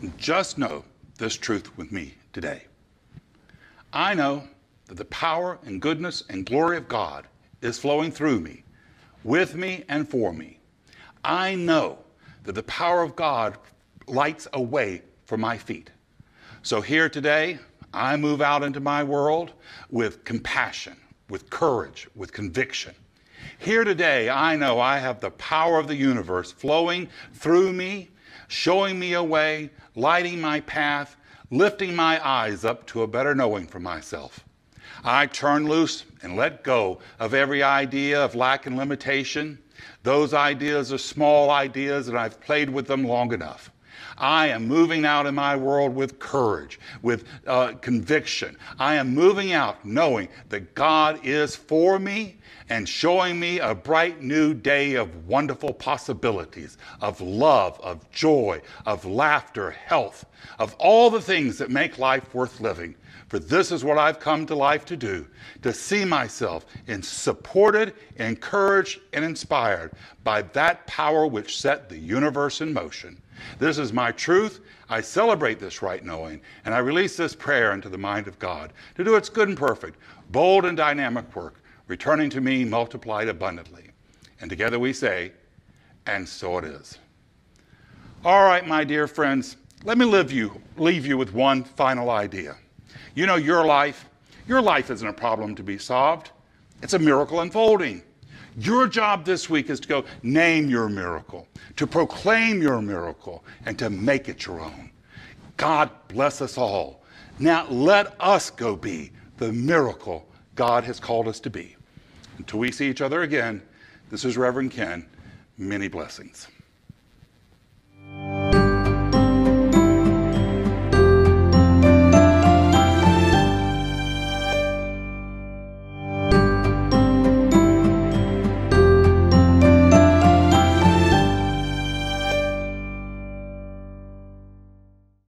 And just know this truth with me today. I know that the power and goodness and glory of God is flowing through me, with me and for me. I know that the power of God lights a way for my feet. So here today, I move out into my world with compassion, with courage, with conviction. Here today, I know I have the power of the universe flowing through me, showing me a way, lighting my path, lifting my eyes up to a better knowing for myself. I turn loose and let go of every idea of lack and limitation. Those ideas are small ideas, and I've played with them long enough. I am moving out in my world with courage, with conviction. I am moving out knowing that God is for me and showing me a bright new day of wonderful possibilities, of love, of joy, of laughter, health, of all the things that make life worth living. For this is what I've come to life to do, to see myself supported, encouraged, and inspired by that power which set the universe in motion. This is my truth. I celebrate this right knowing, and I release this prayer into the mind of God to do its good and perfect, bold and dynamic work, returning to me multiplied abundantly. And together we say, and so it is. All right, my dear friends, let me leave you with one final idea. You know, your life isn't a problem to be solved. It's a miracle unfolding. Your job this week is to go name your miracle, to proclaim your miracle, and to make it your own. God bless us all. Now let us go be the miracle God has called us to be. Until we see each other again, this is Reverend Ken. Many blessings.